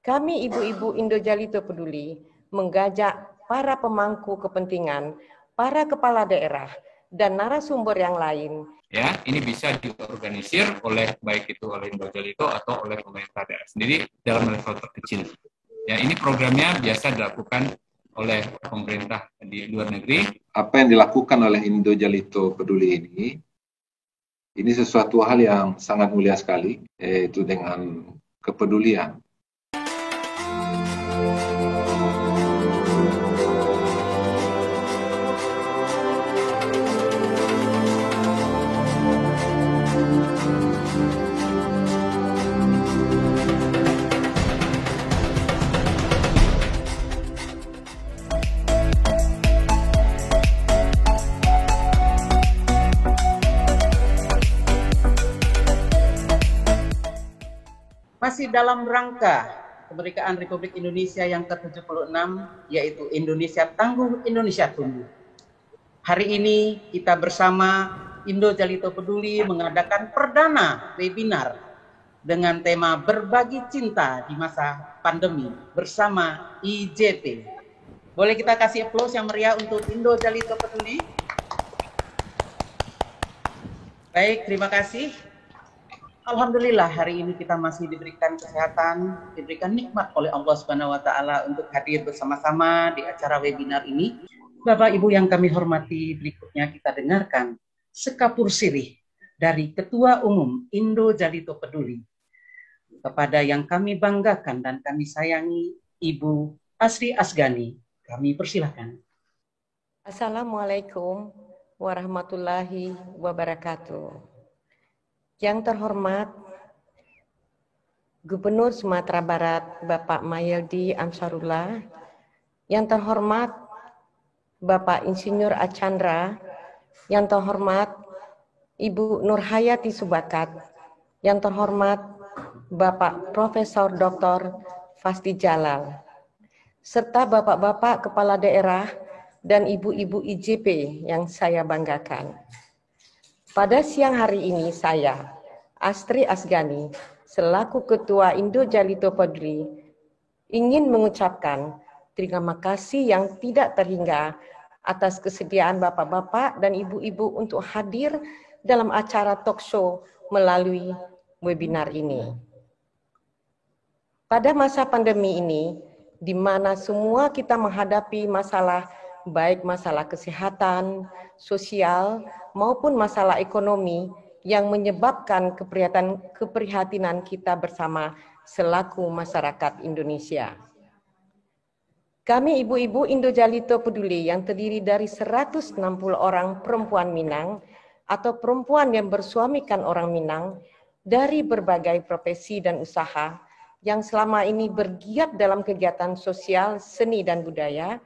Kami ibu-ibu Indo Jalito Peduli mengajak para pemangku kepentingan, para kepala daerah, dan narasumber yang lain. Ya, ini bisa diorganisir oleh baik itu oleh Indo Jalito atau oleh pemerintah daerah sendiri dalam level terkecil. Ya, ini programnya biasa dilakukan oleh pemerintah di luar negeri. Apa yang dilakukan oleh Indo Jalito Peduli ini sesuatu hal yang sangat mulia sekali, yaitu dengan kepedulian. Masih dalam rangka kemerdekaan Republik Indonesia yang ke-76, yaitu Indonesia Tangguh, Indonesia Tumbuh. Hari ini kita bersama Indo Jalito Peduli mengadakan perdana webinar dengan tema Berbagi Cinta di Masa Pandemi bersama IJP. Boleh kita kasih aplaus yang meriah untuk Indo Jalito Peduli? Baik, terima kasih. Alhamdulillah hari ini kita masih diberikan kesehatan, diberikan nikmat oleh Allah Subhanahu wa taala untuk hadir bersama-sama di acara webinar ini. Bapak Ibu yang kami hormati, berikutnya kita dengarkan sekapur sirih dari Ketua Umum Indo Jalito Peduli. Kepada yang kami banggakan dan kami sayangi, Ibu Asri Asgani, kami persilahkan. Assalamualaikum warahmatullahi wabarakatuh. Yang terhormat Gubernur Sumatera Barat Bapak Mayildi Amsarullah, yang terhormat Bapak Insinyur Archandra, yang terhormat Ibu Nurhayati Subakat, yang terhormat Bapak Profesor Dr. Fasdi Jalal, serta Bapak-Bapak Kepala Daerah dan Ibu-Ibu IJP yang saya banggakan. Pada siang hari ini saya, Astri Asgani, selaku Ketua Indo Jalito Peduli, ingin mengucapkan terima kasih yang tidak terhingga atas kesediaan Bapak-Bapak dan Ibu-Ibu untuk hadir dalam acara talk show melalui webinar ini. Pada masa pandemi ini, di mana semua kita menghadapi masalah, baik masalah kesehatan, sosial, maupun masalah ekonomi yang menyebabkan keprihatinan kita bersama selaku masyarakat Indonesia. Kami ibu-ibu Indo Jalito Peduli yang terdiri dari 160 orang perempuan Minang atau perempuan yang bersuamikan orang Minang dari berbagai profesi dan usaha yang selama ini bergiat dalam kegiatan sosial, seni dan budaya,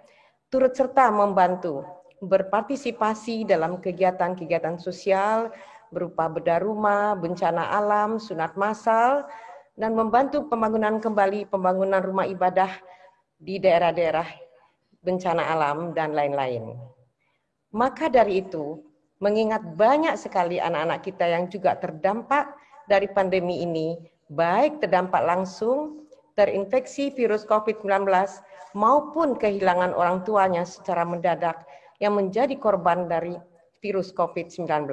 turut serta membantu berpartisipasi dalam kegiatan-kegiatan sosial berupa bedah rumah, bencana alam, sunat massal, dan membantu pembangunan rumah ibadah di daerah-daerah bencana alam dan lain-lain. Maka dari itu, mengingat banyak sekali anak-anak kita yang juga terdampak dari pandemi ini, baik terdampak langsung, terinfeksi virus COVID-19, maupun kehilangan orang tuanya secara mendadak yang menjadi korban dari virus COVID-19.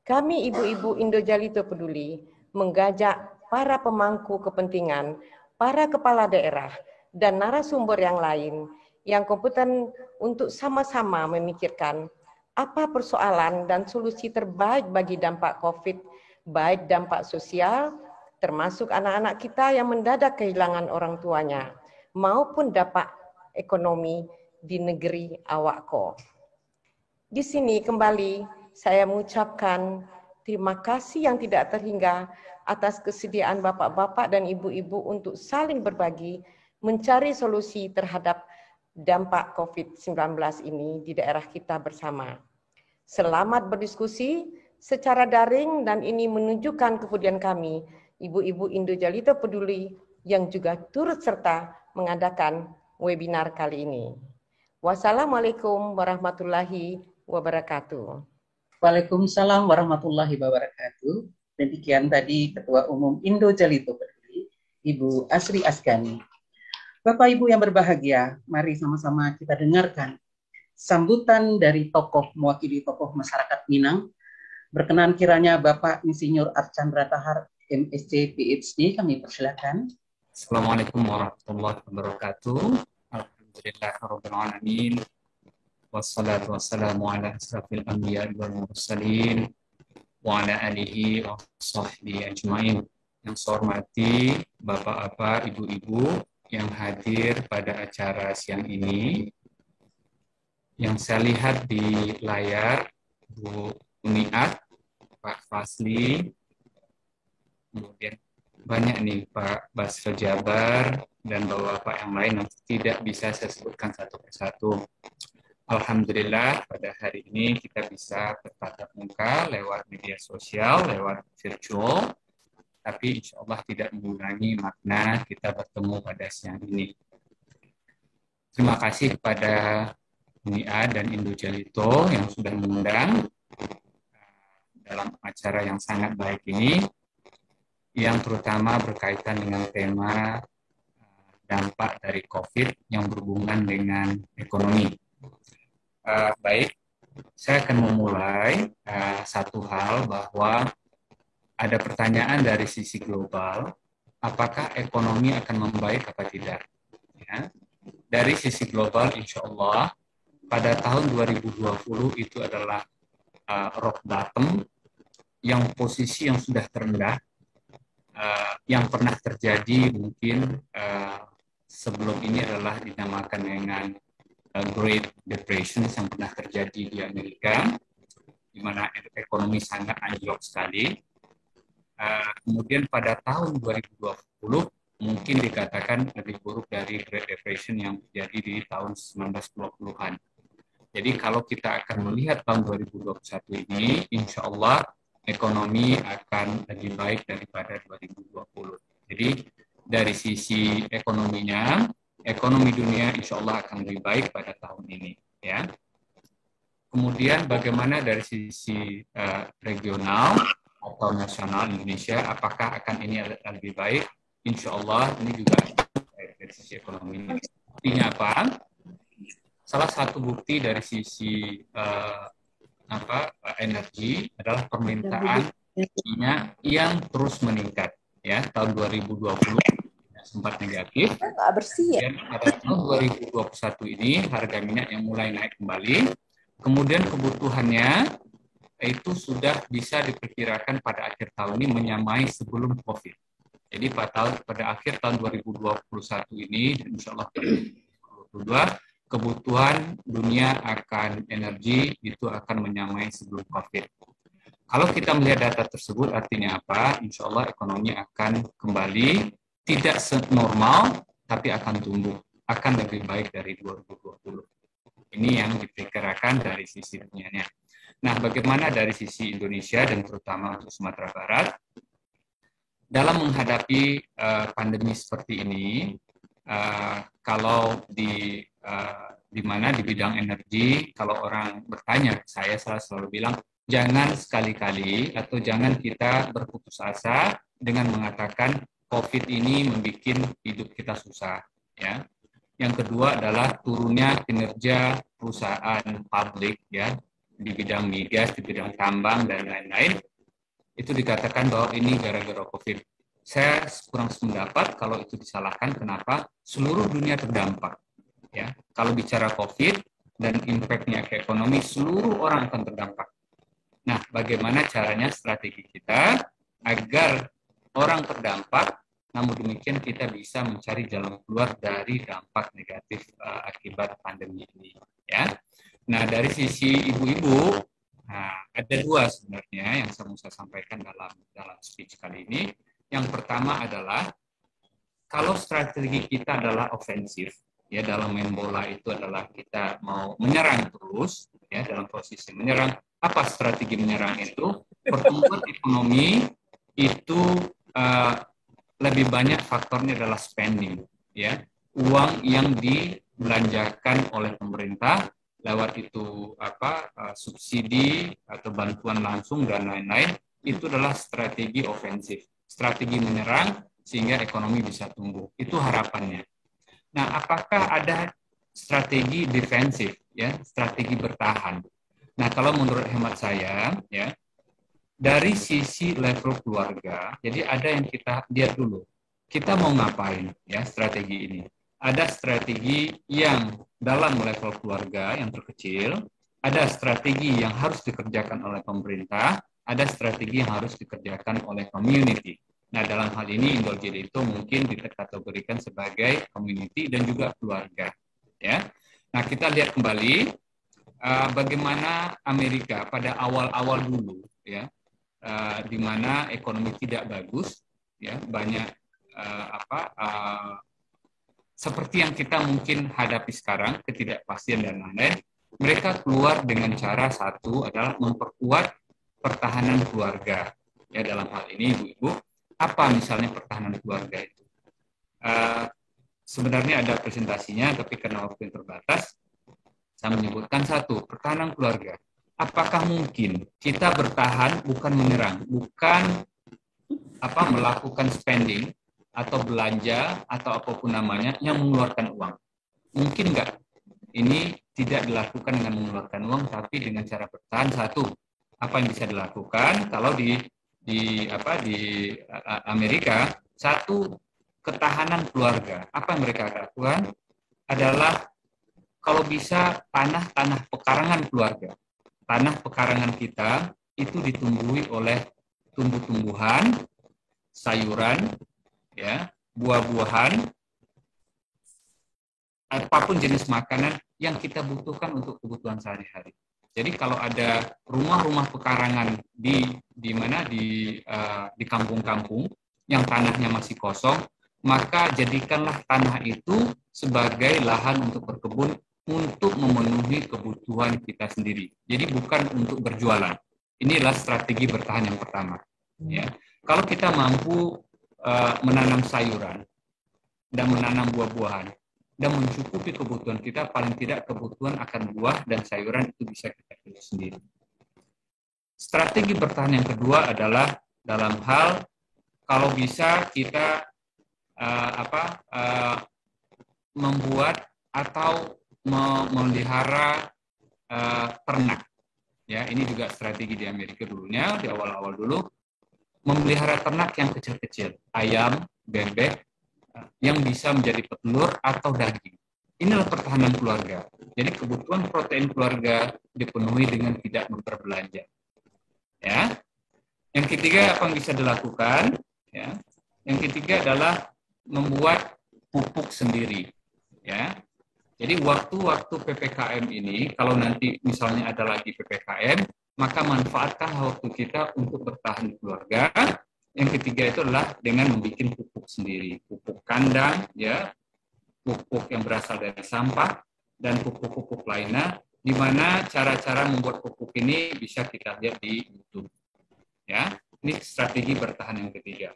Kami ibu-ibu Indo Jalito Peduli mengajak para pemangku kepentingan, para kepala daerah, dan narasumber yang lain yang kompeten untuk sama-sama memikirkan apa persoalan dan solusi terbaik bagi dampak COVID, baik dampak sosial, termasuk anak-anak kita yang mendadak kehilangan orang tuanya, maupun dampak ekonomi di negeri awakko. Di sini kembali saya mengucapkan terima kasih yang tidak terhingga atas kesediaan bapak-bapak dan ibu-ibu untuk saling berbagi, mencari solusi terhadap dampak COVID-19 ini di daerah kita bersama. Selamat berdiskusi secara daring dan ini menunjukkan kepedulian kami, ibu-ibu Indo Jalito Peduli yang juga turut serta mengadakan webinar kali ini. Wassalamualaikum warahmatullahi wabarakatuh. Waalaikumsalam warahmatullahi wabarakatuh. Demikian tadi Ketua Umum Indo Jalito Peduli, Ibu Asri Asgani. Bapak Ibu yang berbahagia, mari sama-sama kita dengarkan sambutan dari tokoh mewakili tokoh masyarakat Minang. Berkenan kiranya Bapak Insinyur Archandra Tahar, MSc, PhD, kami persilakan. Assalamualaikum warahmatullahi wabarakatuh. Alhamdulillahirabbil alamin. Wassalatu wassalamu ala asrafil anbiya'i wal mursalin wa ala alihi wa sahbihi ajmain. Yang saya hormati Bapak-bapak, Ibu-ibu yang hadir pada acara siang ini. Yang saya lihat di layar, Bu Uniat, Pak Fasli, kemudian banyak nih Pak Basro Jabar, dan Bapak-bapak yang lain yang tidak bisa saya sebutkan satu persatu. Alhamdulillah pada hari ini kita bisa bertatap muka lewat media sosial, lewat virtual, tapi insya Allah tidak mengurangi makna kita bertemu pada siang ini. Terima kasih kepada UNIA dan Indo Jalito yang sudah mengundang dalam acara yang sangat baik ini, yang terutama berkaitan dengan tema dampak dari COVID yang berhubungan dengan ekonomi. Baik, saya akan memulai satu hal bahwa ada pertanyaan dari sisi global, apakah ekonomi akan membaik atau tidak? Ya. Dari sisi global, insya Allah, pada tahun 2020 itu adalah rock bottom, yang posisi yang sudah terendah, yang pernah terjadi mungkin sebelum ini adalah dinamakan dengan Great Depression yang pernah terjadi di Amerika, di mana ekonomi sangat anjlok sekali. Kemudian pada tahun 2020 mungkin dikatakan lebih buruk dari Great Depression yang terjadi di tahun 1920-an. Jadi kalau kita akan melihat tahun 2021 ini, insya Allah ekonomi akan lebih baik daripada 2020. Jadi dari sisi ekonominya, ekonomi dunia insya Allah akan lebih baik pada tahun ini. Ya. Kemudian bagaimana dari sisi regional atau nasional Indonesia, apakah akan ini lebih baik? Insya Allah ini juga baik dari sisi ekonomi. Buktinya apa? Salah satu bukti dari sisi energi adalah permintaan energinya yang terus meningkat. Ya, tahun 2020 sempat negatif. Dan pada tahun 2021 ini harga minyak yang mulai naik kembali. Kemudian kebutuhannya itu sudah bisa diperkirakan pada akhir tahun ini menyamai sebelum COVID. Jadi pada akhir tahun 2021 ini, dan insya Allah 2022, kebutuhan dunia akan energi itu akan menyamai sebelum COVID. Kalau kita melihat data tersebut, artinya apa? Insya Allah ekonomi akan kembali, tidak normal, tapi akan tumbuh, akan lebih baik dari 2020. Ini yang diperkirakan dari sisi dunianya. Nah, bagaimana dari sisi Indonesia dan terutama untuk Sumatera Barat? Dalam menghadapi pandemi seperti ini, kalau di mana di bidang energi, kalau orang bertanya, saya selalu bilang, jangan sekali-kali atau jangan kita berputus asa dengan mengatakan COVID ini membuat hidup kita susah. Ya. Yang kedua adalah turunnya kinerja perusahaan publik, ya, di bidang migas, di bidang tambang, dan lain-lain, itu dikatakan bahwa ini gara-gara COVID. Saya kurang sependapat kalau itu disalahkan. Kenapa? Seluruh dunia terdampak. Ya, kalau bicara COVID dan impact-nya ke ekonomi, seluruh orang akan terdampak. Nah, bagaimana caranya strategi kita agar orang terdampak, namun demikian kita bisa mencari jalan keluar dari dampak negatif akibat pandemi ini. Ya. Nah, dari sisi ibu-ibu, ada dua sebenarnya yang saya sampaikan dalam speech kali ini. Yang pertama adalah, kalau strategi kita adalah ofensif, ya, dalam main bola itu adalah kita mau menyerang terus, ya, dalam posisi menyerang. Apa strategi menyerang itu? Pertumbuhan ekonomi itu lebih banyak faktornya adalah spending, ya, uang yang dibelanjakan oleh pemerintah lewat itu subsidi atau bantuan langsung dan lain-lain, itu adalah strategi ofensif. Strategi menyerang sehingga ekonomi bisa tumbuh. Itu harapannya. Nah, apakah ada strategi defensif, ya, strategi bertahan? Nah, kalau menurut hemat saya, ya, dari sisi level keluarga, jadi ada yang kita lihat dulu. Kita mau ngapain, ya, strategi ini? Ada strategi yang dalam level keluarga yang terkecil, ada strategi yang harus dikerjakan oleh pemerintah, ada strategi yang harus dikerjakan oleh community. Nah, dalam hal ini Indojeli itu mungkin dikategorikan sebagai community dan juga keluarga, ya. Nah, kita lihat kembali bagaimana Amerika pada awal-awal dulu, ya, di mana ekonomi tidak bagus, ya, banyak seperti yang kita mungkin hadapi sekarang, ketidakpastian dan lain-lain. Mereka keluar dengan cara satu adalah memperkuat pertahanan keluarga. Ya, dalam hal ini ibu-ibu, apa misalnya pertahanan keluarga itu? Sebenarnya ada presentasinya, tapi karena waktu yang terbatas, saya menyebutkan satu, pertahanan keluarga. Apakah mungkin kita bertahan bukan menyerang, bukan melakukan spending atau belanja atau apapun namanya yang mengeluarkan uang? Mungkin enggak? Ini tidak dilakukan dengan mengeluarkan uang, tapi dengan cara bertahan. Satu, apa yang bisa dilakukan? Kalau di Amerika, satu, ketahanan keluarga. Apa yang mereka lakukan adalah kalau bisa tanah pekarangan keluarga. Tanah pekarangan kita itu ditumbuhi oleh tumbuh-tumbuhan, sayuran, ya, buah-buahan, apapun jenis makanan yang kita butuhkan untuk kebutuhan sehari-hari. Jadi kalau ada rumah-rumah pekarangan di kampung-kampung yang tanahnya masih kosong, maka jadikanlah tanah itu sebagai lahan untuk berkebun untuk memenuhi kebutuhan kita sendiri. Jadi bukan untuk berjualan. Inilah strategi bertahan yang pertama. Ya, kalau kita mampu menanam sayuran dan menanam buah-buahan dan mencukupi kebutuhan kita, paling tidak kebutuhan akan buah dan sayuran itu bisa kita pilih sendiri. Strategi bertahan yang kedua adalah dalam hal kalau bisa kita membuat atau memelihara ternak. Ya, ini juga strategi di Amerika dulunya, di awal-awal dulu, memelihara ternak yang kecil-kecil, ayam, bebek, yang bisa menjadi petelur atau daging. Inilah pertahanan keluarga. Jadi kebutuhan protein keluarga dipenuhi dengan tidak memperbelanja. Ya. Yang ketiga apa yang bisa dilakukan? Ya. Yang ketiga adalah membuat pupuk sendiri. Ya. Jadi waktu-waktu PPKM ini, kalau nanti misalnya ada lagi PPKM, maka manfaatkan waktu kita untuk bertahan keluarga. Yang ketiga itu adalah dengan membuat pupuk sendiri, pupuk kandang, ya, pupuk yang berasal dari sampah dan pupuk-pupuk lainnya. Di mana cara-cara membuat pupuk ini bisa kita lihat di YouTube. Ya, ini strategi bertahan yang ketiga.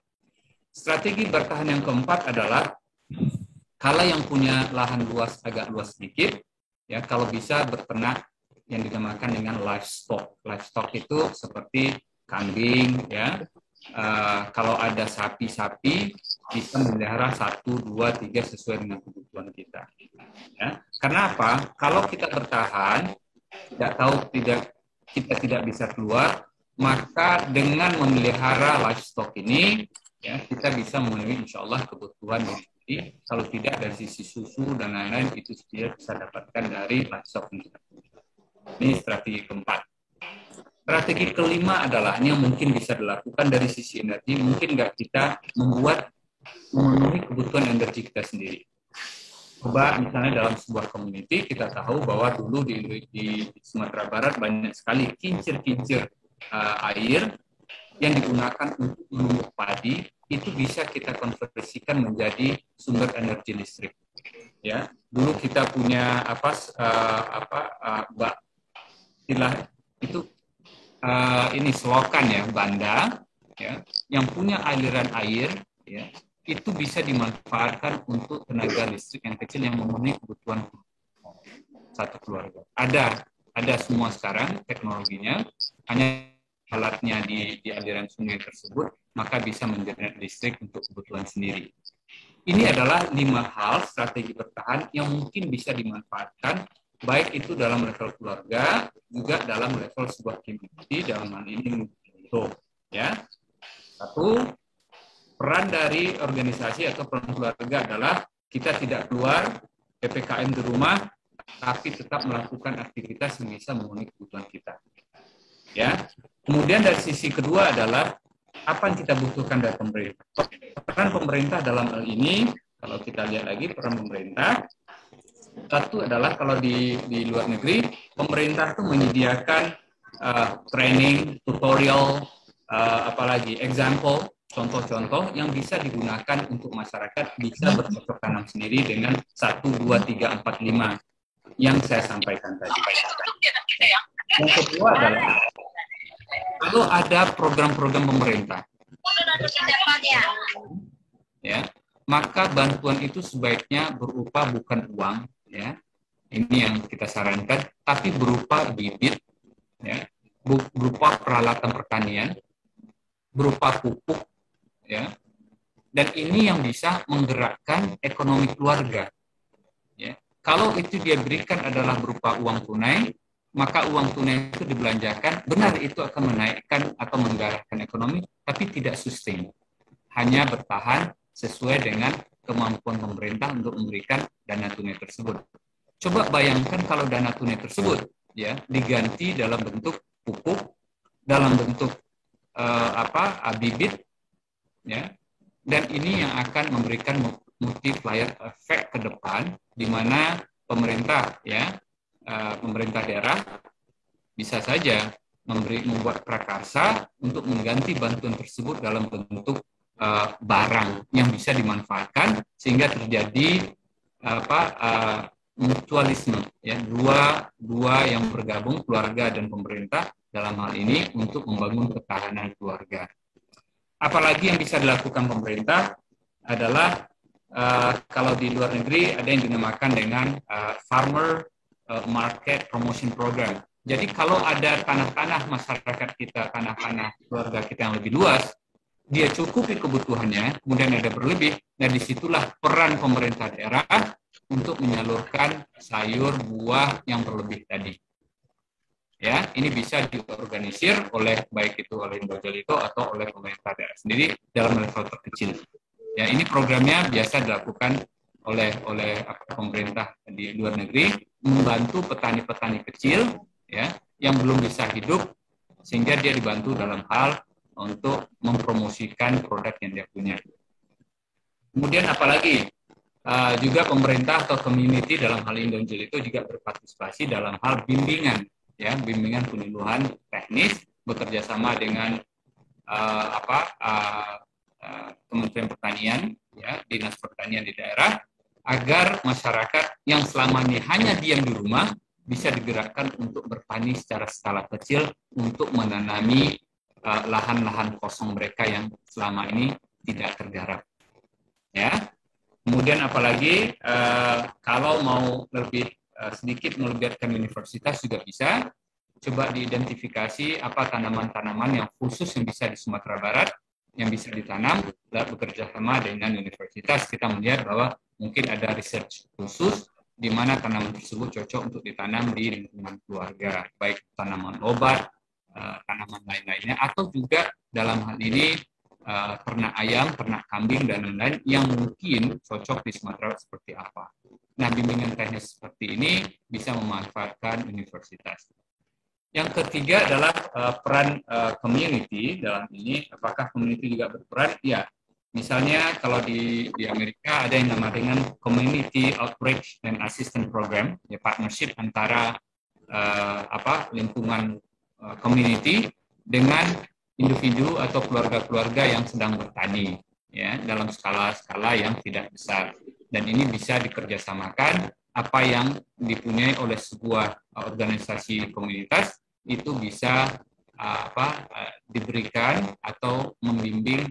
Strategi bertahan yang keempat adalah kalau yang punya lahan luas, agak luas sedikit, ya, kalau bisa berternak yang dinamakan dengan livestock. Livestock itu seperti kambing, ya. Kalau ada sapi-sapi, bisa memelihara 1, 2, 3 sesuai dengan kebutuhan kita. Ya. Karena apa? Kalau kita bertahan, kita tidak bisa keluar, maka dengan memelihara livestock ini, ya, kita bisa memenuhi insya Allah kebutuhan. Kalau tidak dari sisi susu dan lain-lain itu tidak bisa dapatkan dari livestock. Ini strategi keempat. Strategi kelima adalah ini yang mungkin bisa dilakukan dari sisi energi. Mungkin nggak kita memenuhi kebutuhan energi kita sendiri. Coba misalnya dalam sebuah community kita tahu bahwa dulu di Sumatera Barat banyak sekali kincir-kincir air yang digunakan untuk menumbuk padi. Itu bisa kita konversikan menjadi sumber energi listrik. Ya, dulu kita punya ini selokan ya, banda, ya, yang punya aliran air, ya, itu bisa dimanfaatkan untuk tenaga listrik yang kecil yang memenuhi kebutuhan satu keluarga. Ada semua sekarang teknologinya, hanya alatnya di aliran sungai tersebut maka bisa mengenerate listrik untuk kebutuhan sendiri. Ini adalah 5 hal strategi bertahan yang mungkin bisa dimanfaatkan, baik itu dalam level keluarga, juga dalam level sebuah community, dalam hal ini itu. Ya. 1, peran dari organisasi atau peran keluarga adalah kita tidak keluar PPKM di rumah, tapi tetap melakukan aktivitas yang bisa memenuhi kebutuhan kita. Ya. Kemudian dari sisi kedua adalah apa yang kita butuhkan dari pemerintah. Peran pemerintah dalam hal ini, kalau kita lihat lagi peran pemerintah, satu adalah kalau di luar negeri, pemerintah itu menyediakan training, tutorial, apalagi example, contoh-contoh yang bisa digunakan untuk masyarakat bisa bercocok tanam sendiri dengan 1, 2, 3, 4, 5 yang saya sampaikan tadi. Yang kedua adalah kalau ada program-program pemerintah, ya, maka bantuan itu sebaiknya berupa bukan uang, ya, ini yang kita sarankan, tapi berupa bibit, ya, berupa peralatan pertanian, berupa pupuk, ya, dan ini yang bisa menggerakkan ekonomi keluarga. Ya. Kalau itu dia berikan adalah berupa uang tunai, maka uang tunai itu dibelanjakan, benar itu akan menaikkan atau menggerakkan ekonomi, tapi tidak sustain. Hanya bertahan sesuai dengan kemampuan pemerintah untuk memberikan dana tunai tersebut. Coba bayangkan kalau dana tunai tersebut ya diganti dalam bentuk pupuk, dalam bentuk bibit, ya, dan ini yang akan memberikan multiplier effect ke depan, di mana pemerintah, ya, pemerintah daerah bisa saja membuat prakarsa untuk mengganti bantuan tersebut dalam bentuk barang yang bisa dimanfaatkan sehingga terjadi mutualisme, ya, dua yang bergabung, keluarga dan pemerintah dalam hal ini untuk membangun ketahanan keluarga. Apalagi yang bisa dilakukan pemerintah adalah kalau di luar negeri ada yang dinamakan dengan farmer market promotion program. Jadi kalau ada tanah-tanah masyarakat kita, tanah-tanah keluarga kita yang lebih luas, dia cukupi kebutuhannya, kemudian ada berlebih, dan disitulah peran pemerintah daerah untuk menyalurkan sayur, buah yang berlebih tadi. Ya, ini bisa diorganisir oleh baik itu oleh Indojalindo atau oleh pemerintah daerah sendiri dalam level terkecil. Ya, ini programnya biasa dilakukan oleh pemerintah di luar negeri, membantu petani-petani kecil, ya, yang belum bisa hidup, sehingga dia dibantu dalam hal untuk mempromosikan produk yang dia punya. Kemudian apalagi juga pemerintah atau community dalam hal Indojalindo juga berpartisipasi dalam hal bimbingan, ya, bimbingan penyuluhan teknis, bekerja sama dengan Kementerian Pertanian, ya, Dinas Pertanian di daerah, agar masyarakat yang selama ini hanya diam di rumah bisa digerakkan untuk bertani secara skala kecil untuk menanami lahan-lahan kosong mereka yang selama ini tidak tergarap. Ya. Kemudian apalagi kalau mau lebih sedikit melibatkan universitas juga bisa. Coba diidentifikasi apa tanaman-tanaman yang khusus yang bisa di Sumatera Barat yang bisa ditanam, dan bekerja sama dengan universitas. Kita melihat bahwa mungkin ada research khusus di mana tanaman tersebut cocok untuk ditanam di lingkungan keluarga, baik tanaman obat, tanaman lain-lainnya, atau juga dalam hal ini ternak ayam, ternak kambing, dan lain-lain yang mungkin cocok di Sumatera seperti apa. Nah, bimbingan teknis seperti ini bisa memanfaatkan universitas. Yang ketiga adalah peran community dalam ini. Apakah community juga berperan? Ya, misalnya kalau di Amerika ada yang namanya dengan Community Outreach and Assistance Program, ya, partnership antara lingkungan community dengan individu atau keluarga-keluarga yang sedang bertani, ya, dalam skala-skala yang tidak besar. Dan ini bisa dikerjasamakan, apa yang dipunyai oleh sebuah organisasi komunitas itu bisa diberikan atau membimbing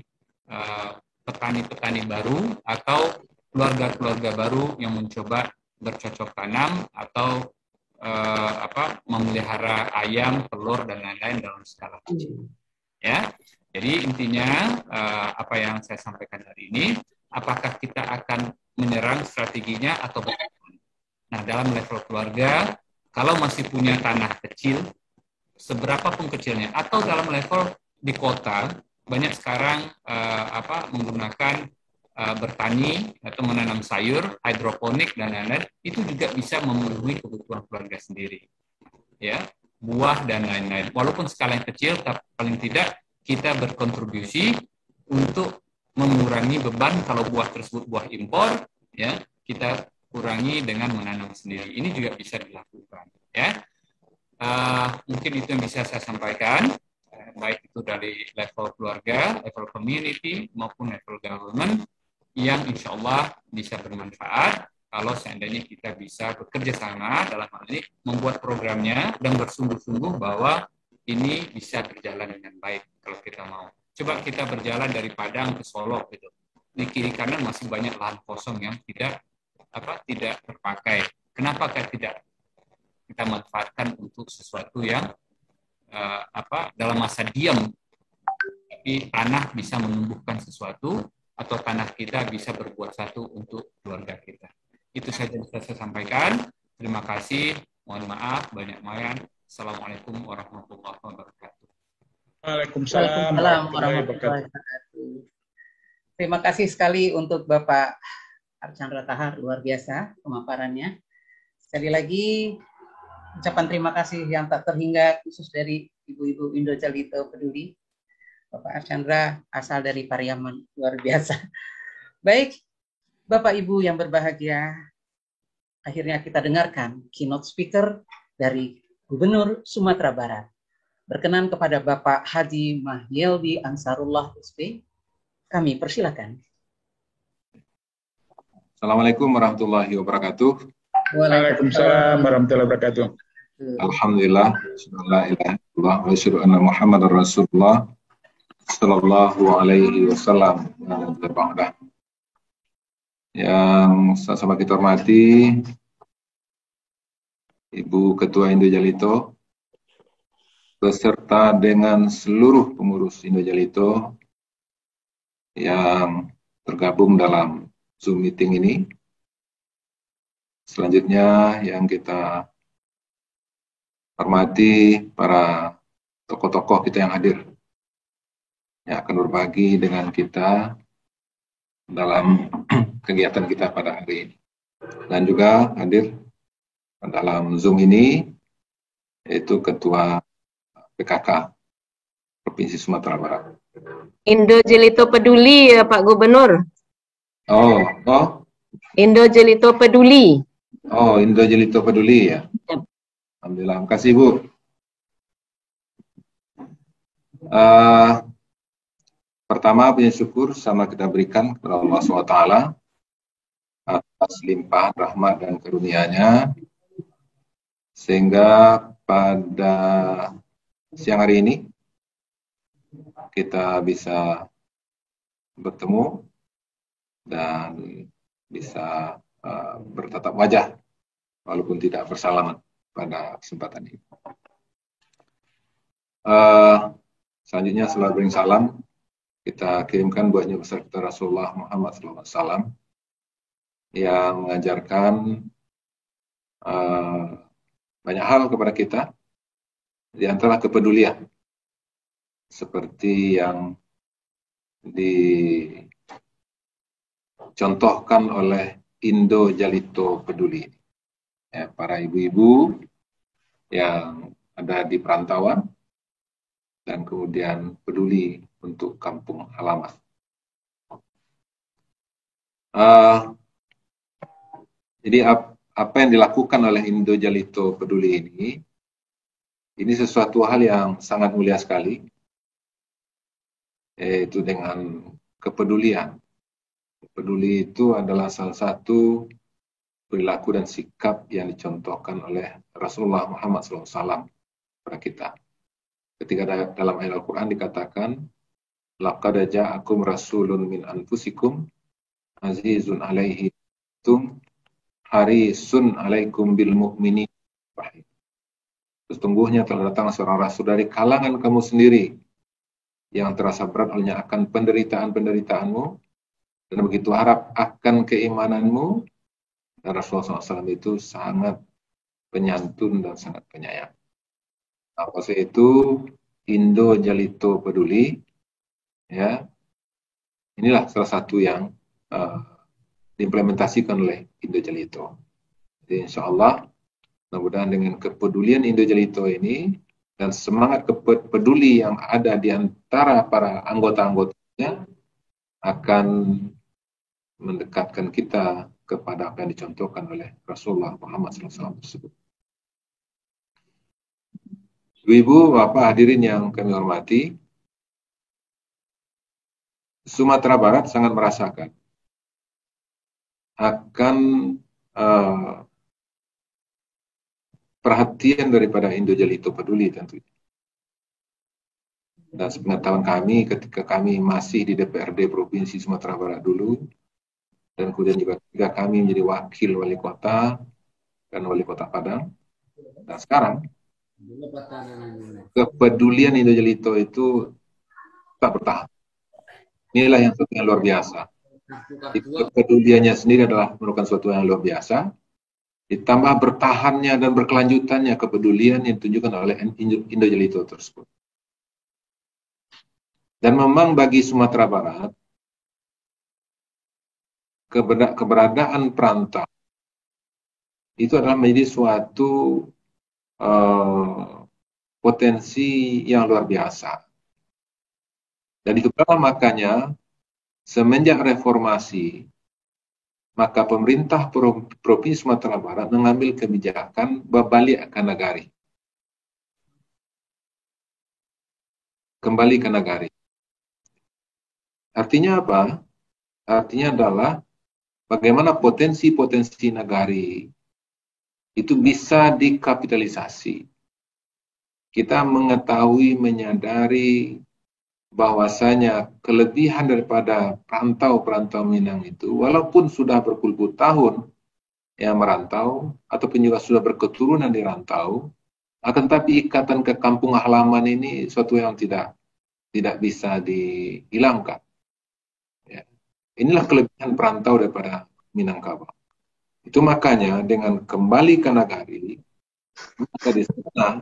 petani-petani baru atau keluarga-keluarga baru yang mencoba bercocok tanam atau memelihara ayam, telur, dan lain-lain dalam skala kecil. Ya, Jadi intinya apa yang saya sampaikan hari ini, apakah kita akan menyerang strateginya atau bagaimana? Nah, dalam level keluarga, kalau masih punya tanah kecil, seberapapun kecilnya, atau dalam level di kota, banyak sekarang menggunakan bertani atau menanam sayur, hidroponik dan lain-lain, itu juga bisa memenuhi kebutuhan keluarga sendiri. Ya, buah dan lain-lain. Walaupun skala yang kecil, tapi paling tidak kita berkontribusi untuk mengurangi beban kalau buah tersebut buah impor, ya, kita kurangi dengan menanam sendiri. Ini juga bisa dilakukan, ya. Mungkin itu yang bisa saya sampaikan, baik itu dari level keluarga, level community, maupun level government, yang insya Allah bisa bermanfaat kalau seandainya kita bisa bekerja sama dalam hal ini, membuat programnya dan bersungguh-sungguh bahwa ini bisa berjalan dengan baik kalau kita mau. Coba kita berjalan dari Padang ke Solo gitu. Di kiri kanan masih banyak lahan kosong yang tidak terpakai. Kenapa tidak kita manfaatkan untuk sesuatu yang dalam masa diam, tapi tanah bisa menumbuhkan sesuatu, atau tanah kita bisa berbuat satu untuk keluarga kita. Itu saja yang saya sampaikan. Terima kasih. Mohon maaf banyak-banyak. Assalamualaikum warahmatullahi wabarakatuh. Waalaikumsalam warahmatullahi wabarakatuh. Terima kasih sekali untuk Bapak Archandra Tahar, luar biasa pemaparannya. Sekali lagi ucapan terima kasih yang tak terhingga khusus dari Ibu-Ibu Indojalito Peduli. Bapak Archandra asal dari Pariaman, luar biasa. Baik, Bapak Ibu yang berbahagia, akhirnya kita dengarkan keynote speaker dari Gubernur Sumatera Barat. Berkenan kepada Bapak Haji Mahyeldi Ansarullah SP, kami persilakan. Assalamualaikum warahmatullahi wabarakatuh. Waalaikumsalam warahmatullahi wabarakatuh. Alhamdulillah, bismillahirrahmanirrahim, wa asyhadu anna Muhammadar Rasulullah sallallahu alaihi wasallam. Yang sama-sama kita hormati Ibu Ketua Indojalito beserta dengan seluruh pengurus Indojalito yang tergabung dalam Zoom meeting ini. Selanjutnya yang kita hormati para tokoh-tokoh kita yang hadir, yang akan berbagi dengan kita dalam kegiatan kita pada hari ini. Dan juga hadir dalam Zoom ini yaitu Ketua PKK Provinsi Sumatera Barat. Indojalito Peduli ya Pak Gubernur. Oh. Indojalito Peduli. Oh, Indojalito Peduli ya. Alhamdulillah, terima kasih Bu. Pertama, punya syukur sama kita berikan kepada Allah SWT atas limpahan rahmat dan karunia-Nya, sehingga pada siang hari ini kita bisa bertemu dan bisa bertatap wajah walaupun tidak bersalaman pada kesempatan ini. Selanjutnya setelah beri salam, kita kirimkan buat Nyi besar kita Rasulullah Muhammad SAW yang mengajarkan banyak hal kepada kita, di antara kepedulian seperti yang dicontohkan oleh Indojalito Peduli. Ya, para ibu-ibu yang ada di perantauan dan kemudian peduli untuk kampung halaman. Jadi apa yang dilakukan oleh Indojalito Peduli ini sesuatu hal yang sangat mulia sekali, yaitu dengan kepedulian. Peduli itu adalah salah satu perilaku dan sikap yang dicontohkan oleh Rasulullah Muhammad SAW kepada kita. Ketika dalam ayat Al-Quran dikatakan, laqad ja'akum rasulun min anfusikum azizun alaihi tum harisun alaikum bil mu'minin rahim. Sesungguhnya telah datang seorang rasul dari kalangan kamu sendiri yang terasa berat olehnya akan penderitaan-penderitaanmu, dan begitu harap akan keimananmu. Dan Rasulullah SAW itu sangat penyantun dan sangat penyayang. Apa sih itu? Indo Jalito Peduli, ya. Inilah salah satu yang diimplementasikan oleh Indo Jalito. Jadi insya Allah, mudah-mudahan dengan kepedulian Indo Jalito ini dan semangat peduli yang ada di antara para anggota-anggotanya akan mendekatkan kita kepada apa yang dicontohkan oleh Rasulullah Muhammad SAW tersebut. Ibu, Bapak, hadirin yang kami hormati, Sumatera Barat sangat merasakan akan perhatian daripada Indo Jalito Peduli tentunya. Dan sepengetahuan kami ketika kami masih di DPRD Provinsi Sumatera Barat dulu, dan kemudian juga ketika kami menjadi wakil wali kota dan wali kota Padang, dan sekarang kepedulian Indo Jalito itu tak bertahan. Inilah yang suatu yang luar biasa. Kepeduliannya sendiri adalah merupakan suatu yang luar biasa, ditambah bertahannya dan berkelanjutannya kepedulian yang ditunjukkan oleh Indo Jalito tersebut. Dan memang bagi Sumatera Barat, keberadaan perantau itu adalah menjadi suatu potensi yang luar biasa. Dan itu makanya semenjak reformasi, maka pemerintah Provinsi Sumatera Barat mengambil kebijakan berbalik ke nagari. Kembali ke nagari. Artinya apa? Artinya adalah bagaimana potensi-potensi nagari itu bisa dikapitalisasi. Kita mengetahui, menyadari bahwasanya kelebihan daripada perantau-perantau Minang itu, walaupun sudah berpuluh-puluh tahun yang merantau, ataupun juga sudah berketurunan di rantau, akan tetapi ikatan ke kampung halaman ini suatu yang tidak bisa dihilangkan. Ya. Inilah kelebihan perantau daripada Minangkabau. Itu makanya dengan kembali ke nagari, maka di sana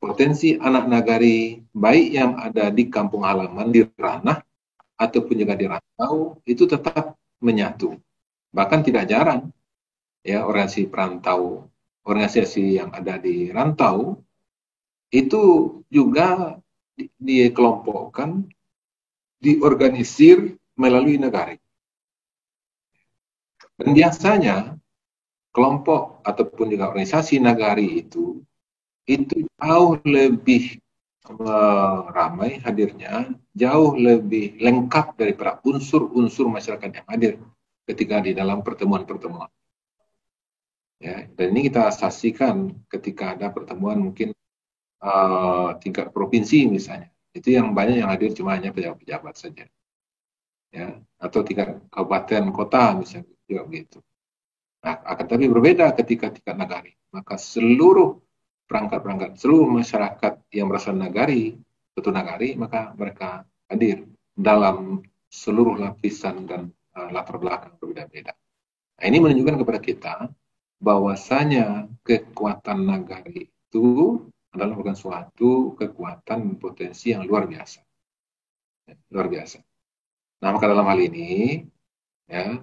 potensi anak nagari baik yang ada di kampung halaman, di ranah, ataupun juga di rantau, itu tetap menyatu. Bahkan tidak jarang, ya, organisasi perantau, organisasi yang ada di rantau, itu juga dikelompokkan, diorganisir melalui nagari. Dan biasanya, kelompok ataupun juga organisasi nagari itu jauh lebih ramai hadirnya, jauh lebih lengkap daripada unsur-unsur masyarakat yang hadir ketika di dalam pertemuan-pertemuan. Ya, dan ini kita saksikan ketika ada pertemuan mungkin tingkat provinsi misalnya, itu yang banyak yang hadir cuma hanya pejabat-pejabat saja, ya, atau tingkat kabupaten kota misalnya juga begitu. Nah, akan tapi berbeda ketika tingkat nagari, maka seluruh perangkat-perangkat, seluruh masyarakat yang berasal nagari, satu nagari, maka mereka hadir dalam seluruh lapisan dan latar belakang berbeda-beda. Nah, ini menunjukkan kepada kita bahwasanya kekuatan nagari itu adalah bukan suatu kekuatan potensi yang luar biasa. Luar biasa. Nah, maka dalam hal ini, ya,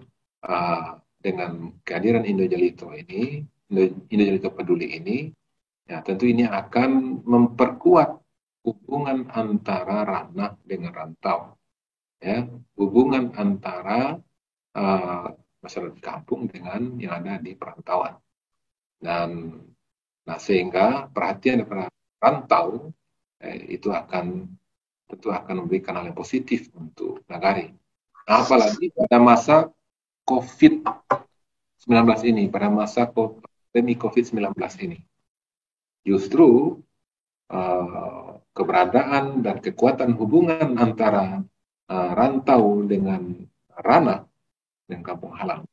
dengan kehadiran Indo Jalito ini, Indo Jalito Peduli ini, ya, tentu ini akan memperkuat hubungan antara ranah dengan rantau, ya, hubungan antara masyarakat kampung dengan yang ada di perantauan. Dan sehingga perhatian daripada rantau itu tentu akan memberikan hal yang positif untuk nagari. Nah, apalagi pada masa COVID-19 ini, pada masa pandemi COVID-19 ini. Justru keberadaan dan kekuatan hubungan antara rantau dengan ranah dan kampung halaman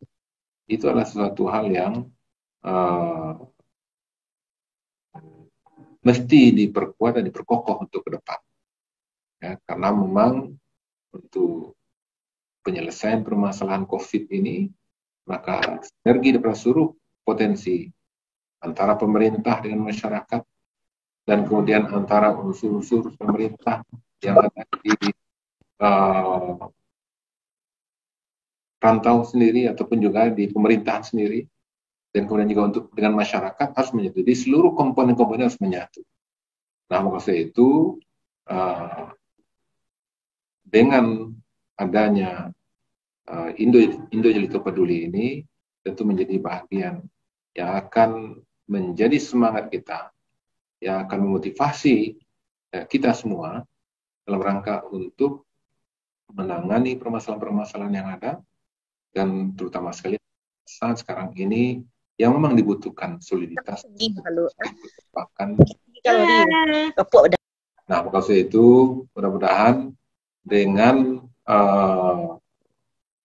itu adalah sesuatu hal yang mesti diperkuat dan diperkokoh untuk ke depan. Ya, karena memang untuk penyelesaian permasalahan COVID ini, maka sinergi daripada seluruh potensi antara pemerintah dengan masyarakat, dan kemudian antara unsur-unsur pemerintah yang ada di rantau sendiri ataupun juga di pemerintahan sendiri, dan kemudian juga untuk dengan masyarakat harus menyatu. Jadi seluruh komponen-komponen harus menyatu. Nah, maksud itu dengan adanya Indo Jelito Peduli ini tentu menjadi bagian yang akan menjadi semangat kita, yang akan memotivasi kita semua dalam rangka untuk menangani permasalahan-permasalahan yang ada, dan terutama sekali saat sekarang ini yang memang dibutuhkan soliditas. Nah, maksud itu mudah-mudahan dengan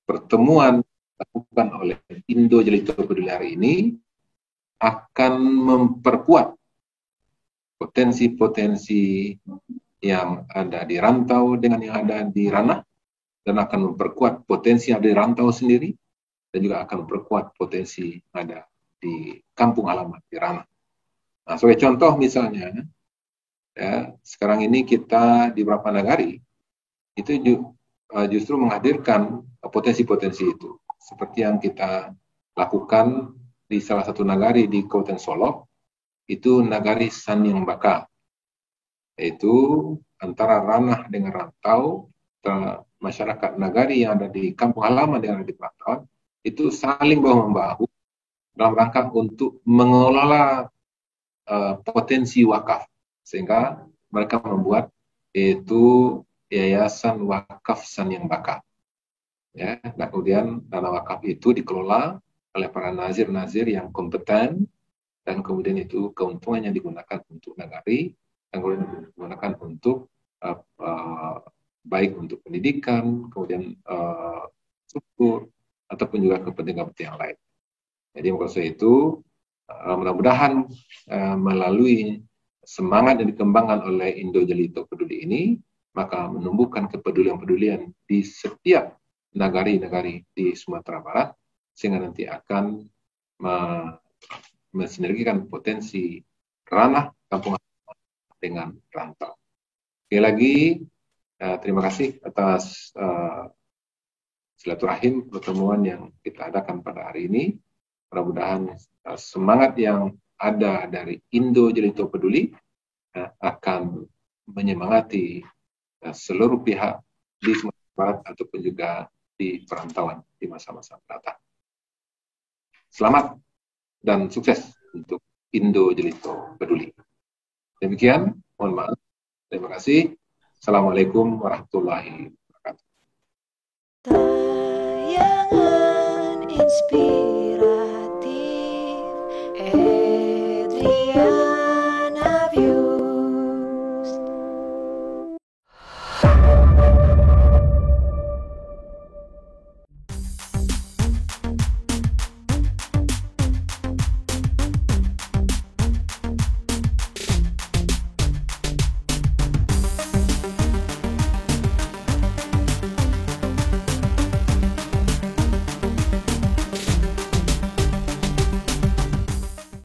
pertemuan dilakukan oleh Indo Jelito Peduli hari ini akan memperkuat potensi-potensi yang ada di rantau dengan yang ada di ranah, dan akan memperkuat potensi yang ada di rantau sendiri, dan juga akan memperkuat potensi yang ada di kampung halaman, di ranah. Nah, sebagai contoh misalnya, ya, sekarang ini kita di beberapa nagari itu justru menghadirkan potensi-potensi itu, seperti yang kita lakukan di salah satu nagari di Kabupaten Solok, itu nagari Sanyang Baka, yaitu antara ranah dengan rantau, masyarakat nagari yang ada di kampung halaman yang ada di perantauan itu saling bahu-membahu dalam rangka untuk mengelola potensi wakaf, sehingga mereka membuat yaitu Yayasan Wakaf Sanyang Baka. Ya, dan kemudian dana wakaf itu dikelola oleh para nazir-nazir yang kompeten, dan kemudian itu keuntungannya digunakan untuk nagari, dan kemudian digunakan untuk baik untuk pendidikan, kemudian struktur, ataupun juga kepentingan-kepentingan yang lain. Jadi maksud itu mudah-mudahan melalui semangat yang dikembangkan oleh Indo Jelito Peduli ini, maka menumbuhkan kepedulian-kepedulian di setiap nagari-nagari di Sumatera Barat, sehingga nanti akan mensinergikan potensi ranah kampung dengan rantau. Sekali lagi, terima kasih atas silaturahim pertemuan yang kita adakan pada hari ini. Mudah-mudahan semangat yang ada dari Indo Jelito Peduli akan menyemangati seluruh pihak di Sumatera Barat ataupun juga di perantauan di masa-masa mendatang. Selamat dan sukses untuk Indo Jelito Peduli. Demikian, mohon maaf. Terima kasih. Assalamualaikum warahmatullahi wabarakatuh.